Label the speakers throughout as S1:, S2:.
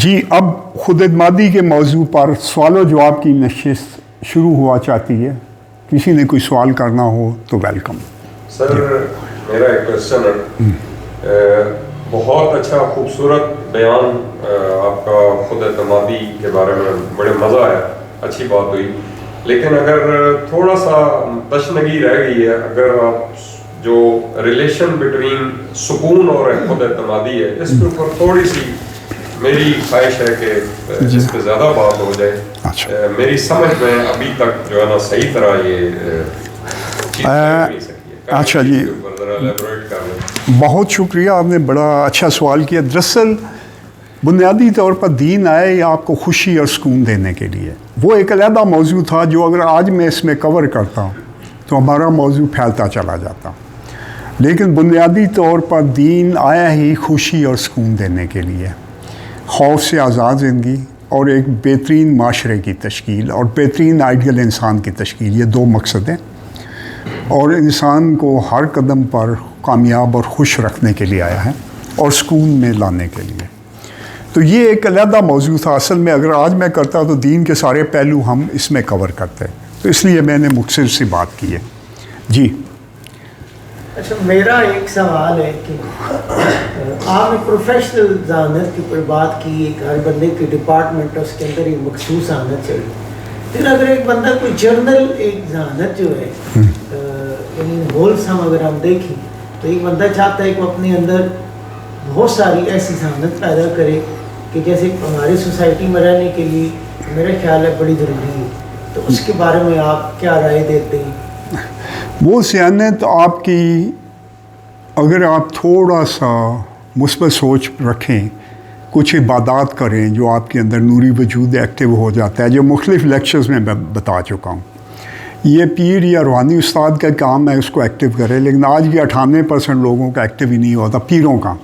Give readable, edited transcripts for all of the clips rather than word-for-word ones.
S1: جی اب خود اعتمادی کے موضوع پر سوال و جواب کی نشست شروع ہوا چاہتی ہے. کسی نے کوئی سوال کرنا ہو تو ویلکم.
S2: سر میرا ایک کوشچن ہے. بہت اچھا خوبصورت بیان آپ کا خود اعتمادی کے بارے میں, بڑے مزہ آیا, اچھی بات ہوئی. لیکن اگر تھوڑا سا تشنگی رہ گئی ہے, اگر آپ جو ریلیشن بٹوین سکون اور خود اعتمادی ہے اس کے اوپر تھوڑی سی میری خواہش ہے کہ جس پہ زیادہ بات ہو جائے. میری سمجھ میں ابھی تک جو ہے نا صحیح طرح یہ
S1: اچھا جی, بہت شکریہ, آپ نے بڑا اچھا سوال کیا. دراصل بنیادی طور پر دین آئے یا آپ کو خوشی اور سکون دینے کے لیے. وہ ایک علیحدہ موضوع تھا جو اگر آج میں اس میں کور کرتا ہوں تو ہمارا موضوع پھیلتا چلا جاتا. لیکن بنیادی طور پر دین آیا ہی خوشی اور سکون دینے کے لیے, خوف سے آزاد زندگی اور ایک بہترین معاشرے کی تشکیل اور بہترین آئیڈیل انسان کی تشکیل. یہ دو مقصد ہیں, اور انسان کو ہر قدم پر کامیاب اور خوش رکھنے کے لیے آیا ہے اور سکون میں لانے کے لیے. تو یہ ایک علیحدہ موضوع تھا. اصل میں اگر آج میں کرتا تو دین کے سارے پہلو ہم اس میں کور کرتے, تو اس لیے میں نے مختصر سی بات کی ہے. جی
S3: اچھا, میرا ایک سوال ہے کہ آپ نے پروفیشنل ذہانت کی پر بات کی, ایک ہر بندے کی ڈپارٹمنٹ اس کے اندر ایک مخصوص ذہانت چاہیے. پھر اگر ایک بندہ کوئی جرنل ایک ذہانت جو ہے یعنی ہول سم اگر ہم دیکھیں تو ایک بندہ چاہتا ہے کہ وہ اپنے اندر بہت ساری ایسی ذہانت پیدا کرے کہ جیسے ہماری سوسائٹی میں رہنے کے لیے میرا خیال ہے بڑی ضروری ہے. تو اس کے بارے میں آپ کیا رائے دیتے ہیں؟
S1: وہ ذہانت آپ کی, اگر آپ تھوڑا سا مثبت سوچ رکھیں, کچھ عبادات کریں, جو آپ کے اندر نوری وجود ایکٹیو ہو جاتا ہے, جو مختلف لیکچرز میں بتا چکا ہوں. یہ پیر یا روحانی استاد کا کام ہے اس کو ایکٹیو کرے, لیکن آج کے 98% لوگوں کا ایکٹیو ہی نہیں ہوتا, پیروں کا.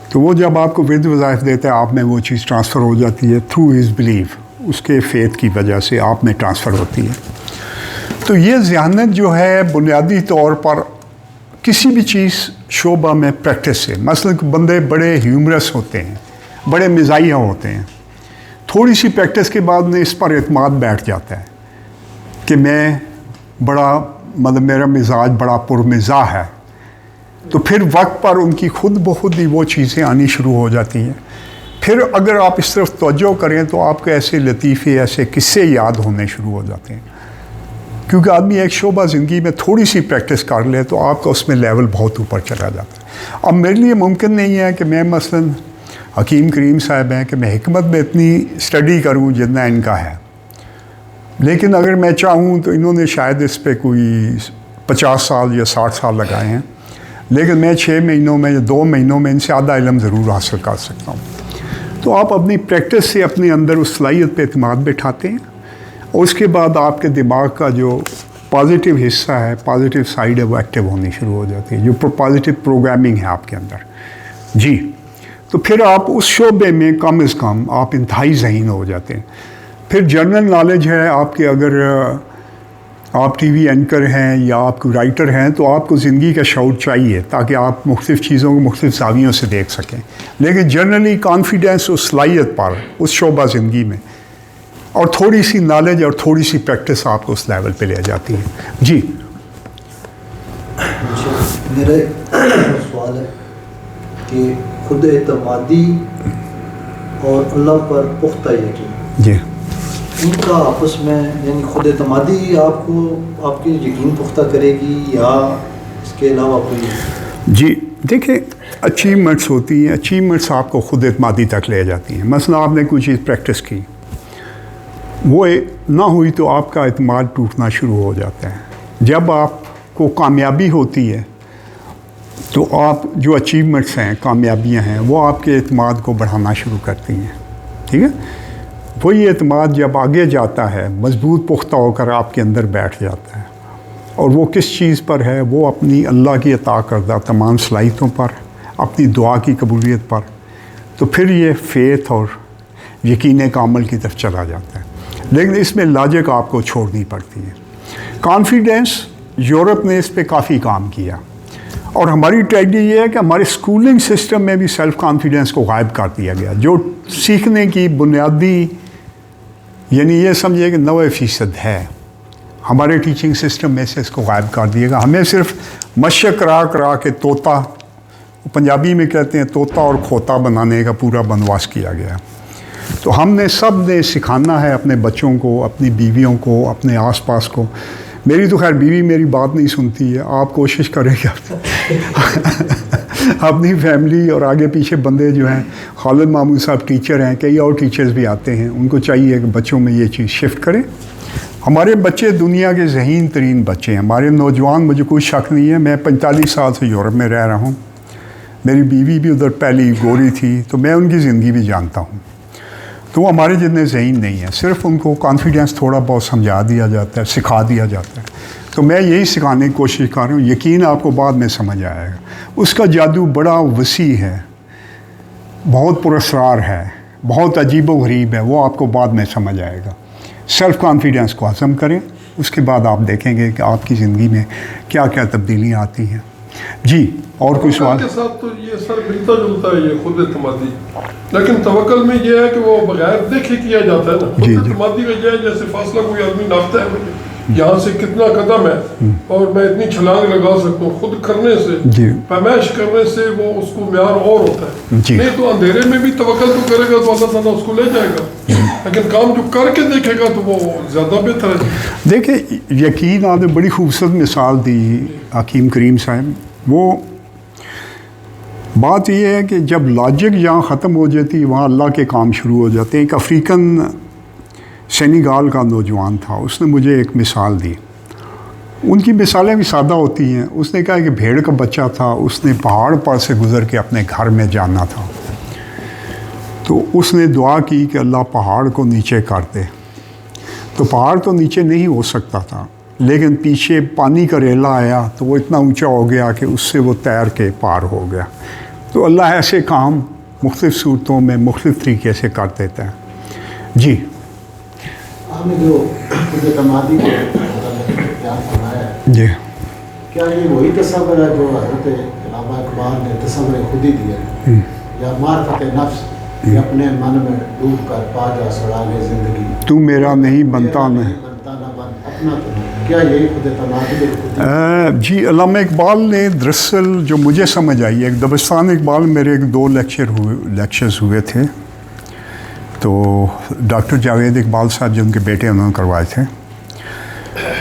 S1: تو وہ جب آپ کو ورد وظائف دیتا ہے آپ میں وہ چیز ٹرانسفر ہو جاتی ہے تھرو ہز بلیف, اس کے فیتھ کی وجہ سے آپ میں ٹرانسفر ہوتی ہے. تو یہ ذہانت جو ہے بنیادی طور پر کسی بھی چیز شعبہ میں پریکٹس ہے. مثلا بندے بڑے ہیومرس ہوتے ہیں, بڑے مزاحیہ ہوتے ہیں, تھوڑی سی پریکٹس کے بعد میں اس پر اعتماد بیٹھ جاتا ہے کہ میں بڑا میرا مزاج بڑا پرمزاح ہے. تو پھر وقت پر ان کی خود بخود ہی وہ چیزیں آنی شروع ہو جاتی ہیں. پھر اگر آپ اس طرف توجہ کریں تو آپ کو ایسے لطیفے, ایسے قصے یاد ہونے شروع ہو جاتے ہیں, کیونکہ آدمی ایک شعبہ زندگی میں تھوڑی سی پریکٹس کر لے تو آپ کا اس میں لیول بہت اوپر چلا جاتا ہے. اب میرے لیے ممکن نہیں ہے کہ میں مثلا حکیم کریم صاحب ہیں کہ میں حکمت میں اتنی اسٹڈی کروں جتنا ان کا ہے, لیکن اگر میں چاہوں تو انہوں نے شاید اس پہ کوئی 50 سال یا 60 سال لگائے ہیں, لیکن میں 6 مہینوں میں یا 2 مہینوں میں ان سے آدھا علم ضرور حاصل کر سکتا ہوں. تو آپ اپنی پریکٹس سے اپنے اندر اس صلاحیت پہ اعتماد بٹھاتے ہیں, اور اس کے بعد آپ کے دماغ کا جو پازیٹیو حصہ ہے, پازیٹیو سائیڈ ہے, وہ ایکٹیو ہونی شروع ہو جاتی ہے, جو پازیٹیو پروگرامنگ ہے آپ کے اندر. جی تو پھر آپ اس شعبے میں کم از کم آپ انتہائی ذہین ہو جاتے ہیں. پھر جنرل نالج ہے آپ کے, اگر آپ ٹی وی اینکر ہیں یا آپ کو رائٹر ہیں تو آپ کو زندگی کا شعور چاہیے تاکہ آپ مختلف چیزوں کو مختلف زاویوں سے دیکھ سکیں. لیکن جنرلی کانفیڈنس اور صلاحیت پر اس شعبہ زندگی میں اور تھوڑی سی نالج اور تھوڑی سی پریکٹس آپ کو اس لیول پہ لے جاتی ہے. جی
S4: میرا سوال ہے کہ خود اعتمادی اور اللہ پر پختہ یقین,
S1: جی
S4: ان کا آپس میں, یعنی خود اعتمادی آپ کو آپ کی یقین پختہ کرے گی یا اس کے علاوہ کوئی؟
S1: جی دیکھیں, اچیومنٹس ہوتی ہیں, اچیومنٹس آپ کو خود اعتمادی تک لے جاتی ہیں. مثلا آپ نے کوئی چیز پریکٹس کی, وہ نہ ہوئی تو آپ کا اعتماد ٹوٹنا شروع ہو جاتا ہے. جب آپ کو کامیابی ہوتی ہے تو آپ جو اچیومنٹس ہیں, کامیابیاں ہیں, وہ آپ کے اعتماد کو بڑھانا شروع کرتی ہیں. ٹھیک ہے, وہی اعتماد جب آگے جاتا ہے مضبوط پختہ ہو کر آپ کے اندر بیٹھ جاتا ہے, اور وہ کس چیز پر ہے, وہ اپنی اللہ کی عطا کردہ تمام صلاحیتوں پر, اپنی دعا کی قبولیت پر. تو پھر یہ فیتھ اور یقین کامل کی طرف چلا جاتا ہے. لیکن اس میں لاجک آپ کو چھوڑنی پڑتی ہے. کانفیڈنس, یورپ نے اس پہ کافی کام کیا, اور ہماری ٹریجڈی یہ ہے کہ ہمارے اسکولنگ سسٹم میں بھی سیلف کانفیڈنس کو غائب کر دیا گیا، جو سیکھنے کی بنیادی یعنی یہ سمجھے کہ 90% ہے، ہمارے ٹیچنگ سسٹم میں سے اس کو غائب کر دیا گیا. ہمیں صرف مشق کرا کے طوطا، پنجابی میں کہتے ہیں طوطا اور کھوتا بنانے کا پورا بندوبست کیا گیا. تو ہم نے سب نے سکھانا ہے اپنے بچوں کو، اپنی بیویوں کو، اپنے آس پاس کو. میری تو خیر بیوی میری بات نہیں سنتی ہے، آپ کوشش کریں کہ اپنی فیملی اور آگے پیچھے بندے جو ہیں، خالد محمود صاحب ٹیچر ہیں، کئی اور ٹیچرز بھی آتے ہیں، ان کو چاہیے کہ بچوں میں یہ چیز شفٹ کریں. ہمارے بچے دنیا کے ذہین ترین بچے ہیں، ہمارے نوجوان، مجھے کوئی شک نہیں ہے. میں 45 سال سے یورپ میں رہ رہا ہوں، میری بیوی بھی ادھر پہلی گوری تھی، تو میں ان کی زندگی بھی جانتا ہوں. تو وہ ہمارے جتنے ذہین نہیں ہیں، صرف ان کو کانفیڈنس تھوڑا بہت سمجھا دیا جاتا ہے، سکھا دیا جاتا ہے. تو میں یہی سکھانے کی کوشش کر رہا ہوں. یقین آپ کو بعد میں سمجھ آئے گا. اس کا جادو بڑا وسیع ہے، بہت پراسرار ہے، بہت عجیب و غریب ہے، وہ آپ کو بعد میں سمجھ آئے گا. سیلف کانفیڈنس کو ہضم کریں، اس کے بعد آپ دیکھیں گے کہ آپ کی زندگی میں کیا کیا تبدیلیاں آتی ہیں. جی اور کوئی سوال؟
S5: کے ساتھ تو یہ سر ملتا جلتا ہے یہ خود اعتمادی، لیکن توکل میں یہ ہے کہ وہ بغیر دیکھے کیا جاتا ہے نا. خود اعتمادی کا یہ ہے جیسے فاصلہ کوئی آدمی ناپتا ہے مجھے یہاں سے کتنا قدم ہے اور میں اتنی چھلانگ لگا سکتا ہوں. خود کرنے سے، پیمائش کرنے سے وہ اس کو معیار اور ہوتا ہے. نہیں تو اندھیرے میں بھی توکل تو کرے گا تو اللہ تعالیٰ اس کو لے جائے گا، لیکن کام جو کر کے دیکھے گا تو وہ زیادہ بہتر ہے.
S1: دیکھیں یقین آپ نے بڑی خوبصورت مثال دی حکیم کریم صاحب. وہ بات یہ ہے کہ جب لاجک جہاں ختم ہو جاتی وہاں اللہ کے کام شروع ہو جاتے ہیں. ایک افریقن سینیگال کا نوجوان تھا، اس نے مجھے ایک مثال دی. ان کی مثالیں بھی سادہ ہوتی ہیں. اس نے کہا کہ بھیڑ کا بچہ تھا، اس نے پہاڑ پر سے گزر کے اپنے گھر میں جانا تھا. تو اس نے دعا کی کہ اللہ پہاڑ کو نیچے کر دے. تو پہاڑ تو نیچے نہیں ہو سکتا تھا، لیکن پیچھے پانی کا ریلا آیا تو وہ اتنا اونچا ہو گیا کہ اس سے وہ تیر کے پار ہو گیا. تو اللہ ایسے کام مختلف صورتوں میں مختلف طریقے سے کر دیتا ہے. جی
S3: آپ نے جو خود اعتمادی کو بیان فرمایا ہے،
S1: جی
S3: کیا یہ وہی تصور ہے جو حضرت علامہ اقبال نے تصور خودی دیا، یا معرفت نفس یہ اپنے من میں ڈوب کر پا جا سڑانے زندگی،
S1: تو میرا نہیں بنتا میں
S3: نہ بن اپنا تو نہیں، کیا یہی خود اعتمادی خودی؟
S1: جی علامہ اقبال نے دراصل جو مجھے سمجھ آئی، ایک دبستان اقبال میرے ایک 2 لیکچرز ہوئے تھے. تو ڈاکٹر جاوید اقبال صاحب جو ان کے بیٹے انہوں نے کروائے تھے.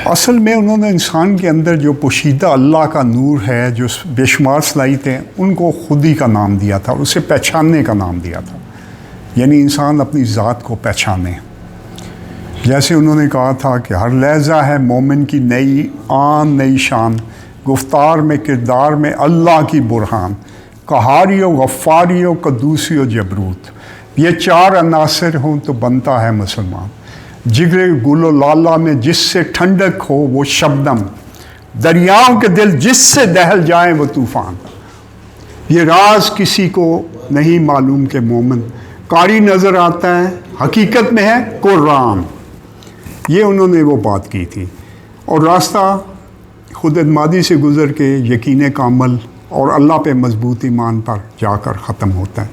S1: اصل میں انہوں نے انسان کے اندر جو پوشیدہ اللہ کا نور ہے، جو بے شمار صلاحیتیں، ان کو خودی کا نام دیا تھا، اسے پہچاننے کا نام دیا تھا. یعنی انسان اپنی ذات کو پہچانے. جیسے انہوں نے کہا تھا کہ ہر لہجہ ہے مومن کی نئی آن نئی شان، گفتار میں کردار میں اللہ کی برہان، قہاری و غفاری و قدوسی و جبروت، یہ 4 عناصر ہوں تو بنتا ہے مسلمان. جگر گل و لالا میں جس سے ٹھنڈک ہو وہ شبنم، دریاؤں کے دل جس سے دہل جائیں وہ طوفان. یہ راز کسی کو نہیں معلوم کہ مومن قاری نظر آتا ہے، حقیقت میں ہے قرآن. یہ انہوں نے وہ بات کی تھی. اور راستہ خود اعتمادی سے گزر کے یقین کامل اور اللہ پہ مضبوط ایمان پر جا کر ختم ہوتا ہے.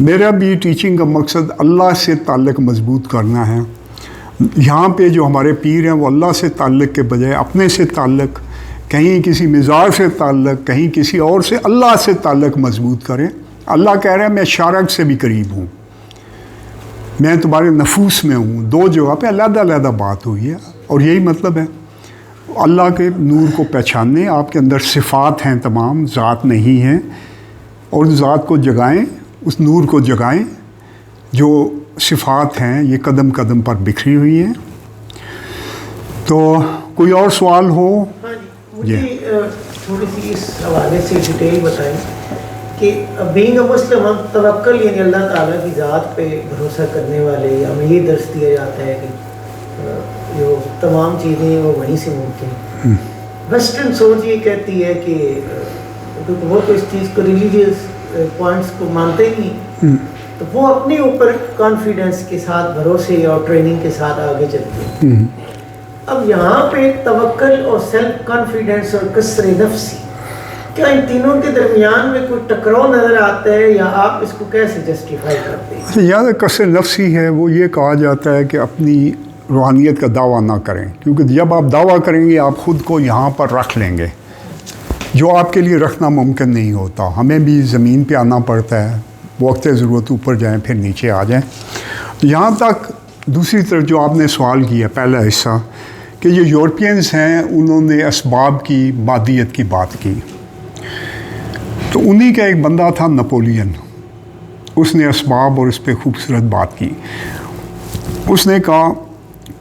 S1: میرا بھی ٹیچنگ کا مقصد اللہ سے تعلق مضبوط کرنا ہے. یہاں پہ جو ہمارے پیر ہیں وہ اللہ سے تعلق کے بجائے اپنے سے تعلق، کہیں کسی مزاج سے تعلق، کہیں کسی اور سے، اللہ سے تعلق مضبوط کریں. اللہ کہہ رہا ہے میں شارک سے بھی قریب ہوں، میں تمہارے نفوس میں ہوں. 2 جگہ پہ علیحدہ علیحدہ بات ہوئی ہے، اور یہی مطلب ہے اللہ کے نور کو پہچاننے. آپ کے اندر صفات ہیں تمام، ذات نہیں ہے، اور ذات کو جگائیں، اس نور کو جگائیں. جو صفات ہیں یہ قدم قدم پر بکھری ہوئی ہیں. تو کوئی اور سوال ہو؟
S3: مجھے تھوڑی سی اس حوالے سے ڈیٹیل بتائیں کہ بینگ اے مسلم ہم توکل یعنی اللہ تعالیٰ کی ذات پہ بھروسہ کرنے والے، ہمیں یہ درس دیا جاتا ہے کہ جو تمام چیزیں ہیں وہ وہیں سے ممکن ہیں. ویسٹرن سوچ یہ کہتی ہے کہ کیونکہ وہ تو اس چیز کو ریلیجیس پوائنٹس کو مانتے نہیں، تو وہ اپنے اوپر کانفیڈنس کے ساتھ، بھروسے اور ٹریننگ کے ساتھ آگے چلتے ہیں. اب یہاں پہ توکل اور سیلف کانفیڈنس اور کسر نفسی کیا ان تینوں کے درمیان میں کوئی ٹکراؤ نظر آتا ہے یا آپ اس کو کیسے جسٹیفائی کرتے ہیں؟
S1: یاد کثر نفسی ہے، وہ یہ کہا جاتا ہے کہ اپنی روحانیت کا دعویٰ نہ کریں، کیونکہ جب آپ دعویٰ کریں گے آپ خود کو یہاں پر رکھ لیں گے، جو آپ کے لیے رکھنا ممکن نہیں ہوتا۔ ہمیں بھی زمین پہ آنا پڑتا ہے، وقت ضرورت اوپر جائیں پھر نیچے آ جائیں۔ یہاں تک دوسری طرف جو آپ نے سوال کیا پہلا حصہ کہ یہ یورپینز ہیں، انہوں نے اسباب کی مادیت کی بات کی، تو انہی کا ایک بندہ تھا نپولین، اس نے اسباب اور اس پہ خوبصورت بات کی۔ اس نے کہا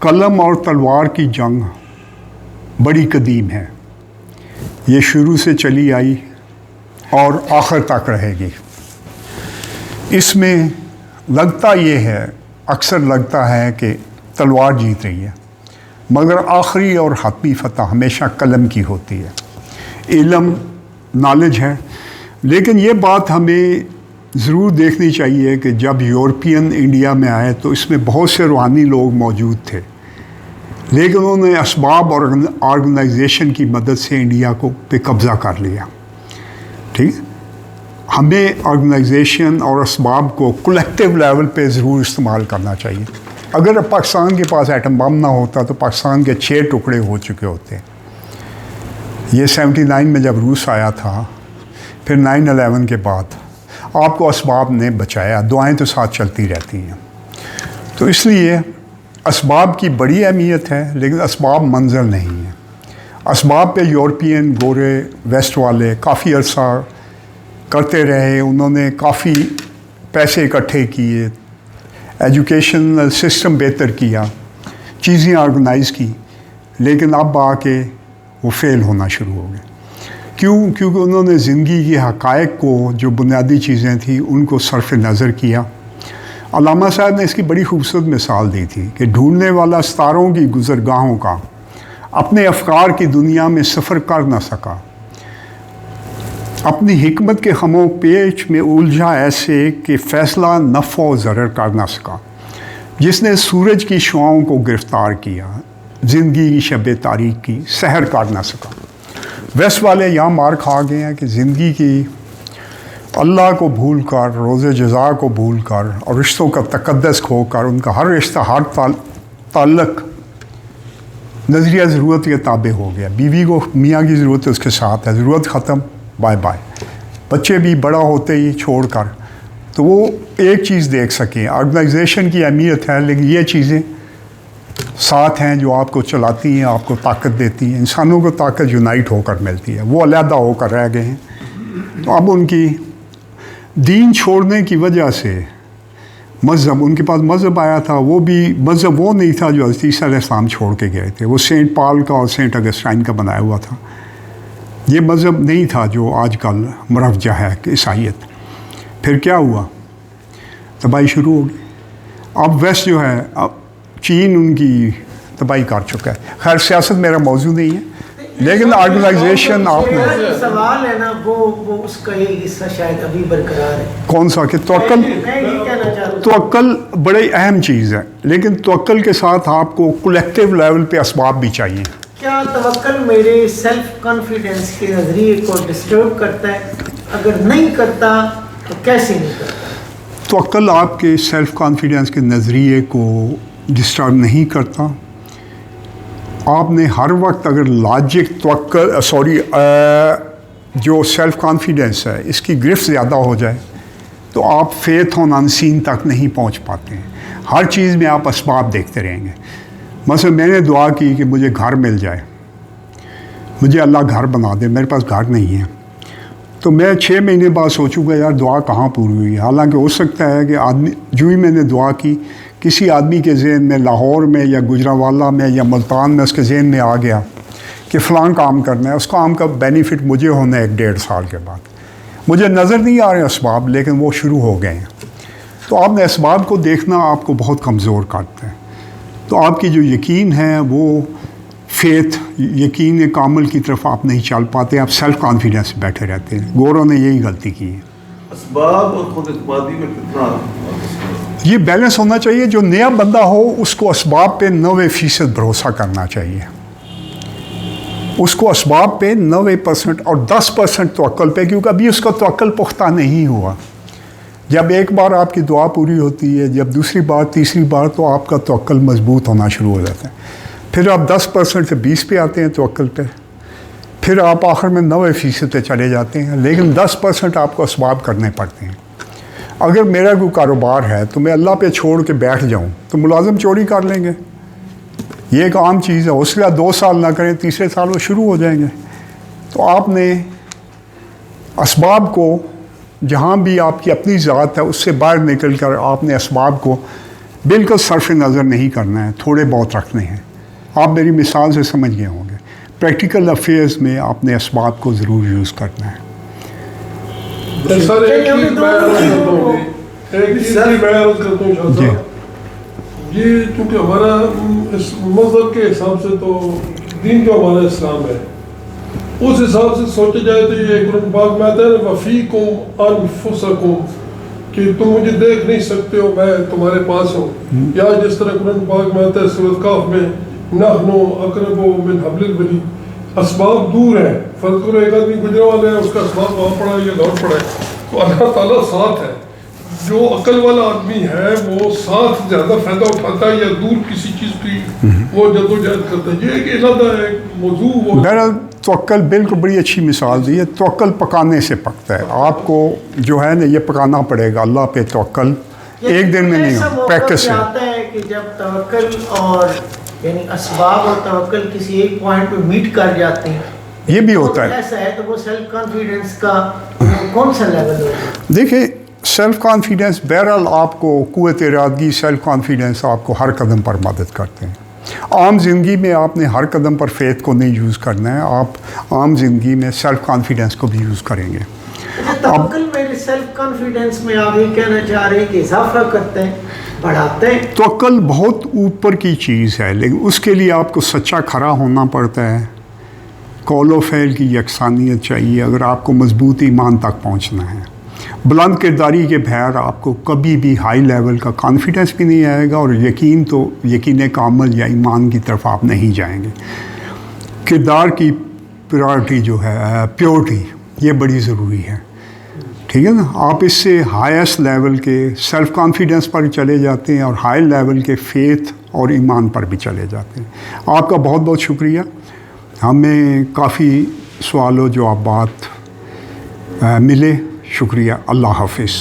S1: قلم اور تلوار کی جنگ بڑی قدیم ہے، یہ شروع سے چلی آئی اور آخر تک رہے گی۔ اس میں لگتا یہ ہے، اکثر لگتا ہے کہ تلوار جیت رہی ہے، مگر آخری اور حتمی فتح ہمیشہ قلم کی ہوتی ہے۔ علم نالج ہے، لیکن یہ بات ہمیں ضرور دیکھنی چاہیے کہ جب یورپین انڈیا میں آئے تو اس میں بہت سے روحانی لوگ موجود تھے، لیکن انہوں نے اسباب اور آرگنائزیشن کی مدد سے انڈیا کو پہ قبضہ کر لیا۔ ٹھیک، ہمیں آرگنائزیشن اور اسباب کو کلیکٹیو لیول پہ ضرور استعمال کرنا چاہیے۔ اگر پاکستان کے پاس ایٹم بم نہ ہوتا تو پاکستان کے 6 ٹکڑے ہو چکے ہوتے۔ یہ 79 میں جب روس آیا تھا، پھر 9/11 کے بعد آپ کو اسباب نے بچایا، دعائیں تو ساتھ چلتی رہتی ہیں۔ تو اس لیے اسباب کی بڑی اہمیت ہے، لیکن اسباب منزل نہیں ہے۔ اسباب پہ یورپین گورے ویسٹ والے کافی عرصہ کرتے رہے، انہوں نے کافی پیسے اکٹھے کیے، ایجوکیشنل سسٹم بہتر کیا، چیزیں آرگنائز کی، لیکن اب آ کے وہ فیل ہونا شروع ہو گئے۔ کیوں؟ کیونکہ انہوں نے زندگی کے حقائق کو، جو بنیادی چیزیں تھیں، ان کو صرف نظر کیا۔ علامہ صاحب نے اس کی بڑی خوبصورت مثال دی تھی کہ ڈھونڈنے والا ستاروں کی گزرگاہوں کا اپنے افکار کی دنیا میں سفر کر نہ سکا، اپنی حکمت کے خم و پیچ میں الجھا ایسے کہ فیصلہ نفع و ضرر کر نہ سکا۔ جس نے سورج کی شعاؤں کو گرفتار کیا، زندگی کی شب تاریک کی سحر کر نہ سکا۔ ویسٹ والے یہاں مار کھا گئے ہیں کہ زندگی کی اللہ کو بھول کر، روز جزا کو بھول کر اور رشتوں کا تقدس کھو کر، ان کا ہر رشتہ، ہر تعلق نظریہ ضرورت کے تابع ہو گیا۔ بیوی کو میاں کی ضرورت اس کے ساتھ ہے، ضرورت ختم، بائے بائے۔ بچے بھی بڑا ہوتے ہی چھوڑ کر، تو وہ ایک چیز دیکھ سکیں، آرگنائزیشن کی اہمیت ہے، لیکن یہ چیزیں ساتھ ہیں جو آپ کو چلاتی ہیں، آپ کو طاقت دیتی ہیں۔ انسانوں کو طاقت یونائٹ ہو کر ملتی ہے، وہ علیحدہ ہو کر رہ گئے ہیں۔ تو اب ان کی دین چھوڑنے کی وجہ سے مذہب، ان کے پاس مذہب آیا تھا، وہ بھی مذہب وہ نہیں تھا جو حضرت عیسیٰ علیہ السلام چھوڑ کے گئے تھے، وہ سینٹ پال کا اور سینٹ اگسٹائن کا بنایا ہوا تھا۔ یہ مذہب نہیں تھا جو آج کل مروجہ ہے کہ عیسائیت۔ پھر کیا ہوا؟ تباہی شروع ہو گئی۔ اب ویسٹ جو ہے، اب چین ان کی تباہی کر چکا ہے۔ خیر سیاست میرا موضوع نہیں ہے، لیکن آرگنائزیشن آپ نے
S3: سوال ہے نا، وہ اس کا یہ حصہ شاید ابھی برقرار ہے۔
S1: کون سا کہ توکل؟
S3: میں یہ کہنا چاہتا ہوں،
S1: توکل بڑی اہم چیز ہے، لیکن توکل کے ساتھ آپ کو کلیکٹیو لیول پہ اسباب بھی چاہیے۔
S3: کیا توکل میرے سیلف کانفیڈنس کے نظریے کو ڈسٹرب کرتا ہے؟ اگر نہیں کرتا تو کیسے نہیں کرتا؟
S1: توکل آپ کے سیلف کانفیڈنس کے نظریے کو ڈسٹرب نہیں کرتا۔ آپ نے ہر وقت اگر لاجک جو سیلف کانفیڈنس ہے اس کی گرفت زیادہ ہو جائے تو آپ فیتھ آن انسین تک نہیں پہنچ پاتے ہیں۔ ہر چیز میں آپ اسباب دیکھتے رہیں گے۔ مثلا میں نے دعا کی کہ مجھے گھر مل جائے، مجھے اللہ گھر بنا دے، میرے پاس گھر نہیں ہے، تو میں 6 مہینے بعد سوچوں گا یار دعا کہاں پوری ہوئی ہے۔ حالانکہ ہو سکتا ہے کہ آدمی جو ہی میں نے دعا کی، کسی آدمی کے ذہن میں لاہور میں یا گجرانوالہ میں یا ملتان میں اس کے ذہن میں آ گیا کہ فلاں کام کرنا ہے، اس کام کا بینیفٹ مجھے ہونا ہے 1.5 سال کے بعد۔ مجھے نظر نہیں آ رہے اسباب، لیکن وہ شروع ہو گئے ہیں۔ تو آپ نے اسباب کو دیکھنا آپ کو بہت کمزور کرتا ہے۔ تو آپ کی جو یقین ہے وہ فیتھ، یقین کامل کی طرف آپ نہیں چل پاتے، آپ سیلف کانفیڈنس سے بیٹھے رہتے ہیں۔ گوروں نے یہی غلطی کی ہے۔
S6: اسباب اور خود اعتمادی میں کتنا
S1: یہ بیلنس ہونا چاہیے۔ جو نیا بندہ ہو اس کو اسباب پہ 90% بھروسہ کرنا چاہیے، اس کو اسباب پہ 90% اور 10% توکل پہ، کیونکہ ابھی اس کا توکل پختہ نہیں ہوا۔ جب ایک بار آپ کی دعا پوری ہوتی ہے، جب دوسری بار تیسری بار، تو آپ کا توکل مضبوط ہونا شروع ہو جاتا ہے۔ پھر آپ 10% سے 20 پہ آتے ہیں توکل پہ، پھر آپ آخر میں 90% پہ چلے جاتے ہیں، لیکن 10% آپ کو اسباب کرنے پڑتے ہیں۔ اگر میرا کوئی کاروبار ہے تو میں اللہ پہ چھوڑ کے بیٹھ جاؤں تو ملازم چوری کر لیں گے، یہ ایک عام چیز ہے۔ اس کے بعد 2 سال نہ کریں، تیسرے سال وہ شروع ہو جائیں گے۔ تو آپ نے اسباب کو، جہاں بھی آپ کی اپنی ذات ہے اس سے باہر نکل کر آپ نے اسباب کو بالکل صرف نظر نہیں کرنا ہے، تھوڑے بہت رکھنے ہیں۔ آپ میری مثال سے سمجھ گئے ہوں گے۔ پریکٹیکل افیئرز میں آپ نے اسباب کو ضرور یوز کرنا ہے۔
S5: سر ایک چیز میں عرض کرتا ہوں جی، ایک چیز میں عرض کرتا ہوں شاہ صاحب، یہ چونکہ ہمارا اس مذہب کے حساب سے تو دین جو ہمارا اسلام ہے، اس حساب سے سوچا جائے تو یہ قرآن پاک میں آتا ہے وَفِيكُمْ أَنفُسَكُمْ، کہ تم مجھے دیکھ نہیں سکتے ہو، میں تمہارے پاس ہوں۔ یا جس طرح قرآن پاک میں آتا ہے سورۃ کہف میں نَحْنُ أَقْرَبُ مِنْ حَبْلِ الْوَرِيدِ، اسباب دور ہیں، فرض کرو ایک آدمی گجرا والے ہیں، اس کا اسباب وہاں پڑا ہے یا دور پڑا ہے، تو اللہ تعالیٰ ساتھ ہے۔ جو عقل والا آدمی ہے وہ ساتھ زیادہ فائدہ اٹھاتا ہے یا دور کسی چیز کی وہ جدوجہد کرتا ہے۔ یہ ایک علیحدہ ایک موضوع۔
S1: بہرحال توکل بالکل بڑی اچھی مثال دی ہے۔ توکل پکانے سے پکتا ہے، آپ کو جو ہے نا یہ پکانا پڑے گا اللہ پہ توکل، ایک دن میں نہیں ہو، پریکٹس ہے۔
S3: آتا ہے کہ جب توکل اور یعنی اسباب اور توکل کسی ایک پوائنٹ پہ میٹ کر جاتے ہیں،
S1: یہ بھی ہوتا ہے۔
S3: ایسا ہے تو وہ سیلف کانفیڈنس کا کون سا لیول ہوگا؟
S1: دیکھیں سیلف کانفیڈنس، بہرحال آپ کو قوت ارادی، سیلف کانفیڈنس آپ کو ہر قدم پر مدد کرتے ہیں۔ عام زندگی میں آپ نے ہر قدم پر فیتھ کو نہیں یوز کرنا ہے، آپ عام زندگی میں سیلف کانفیڈنس کو بھی یوز کریں گے۔
S3: توکل میرے سیلف کانفیڈنس میں آپ یہ کہنا چاہ رہے ہیں کہ اضافہ کرتے ہیں، بڑھاتے ہیں؟
S1: توکل بہت اوپر کی چیز ہے، لیکن اس کے لیے آپ کو سچا کھڑا ہونا پڑتا ہے، قول و فعل کی یکسانیت چاہیے اگر آپ کو مضبوط ایمان تک پہنچنا ہے۔ بلند کرداری کے بغیر آپ کو کبھی بھی ہائی لیول کا کانفیڈنس بھی نہیں آئے گا، اور یقین تو یقین کامل یا ایمان کی طرف آپ نہیں جائیں گے۔ کردار کی پیورٹی جو ہے، پیورٹی، یہ بڑی ضروری ہے، ٹھیک ہے نا۔ آپ اس سے ہائیسٹ لیول کے سیلف کانفیڈنس پر چلے جاتے ہیں اور ہائی لیول کے فیتھ اور ایمان پر بھی چلے جاتے ہیں۔ آپ کا بہت بہت شکریہ، ہمیں کافی سوال و جوابات ملے، شکریہ، اللہ حافظ۔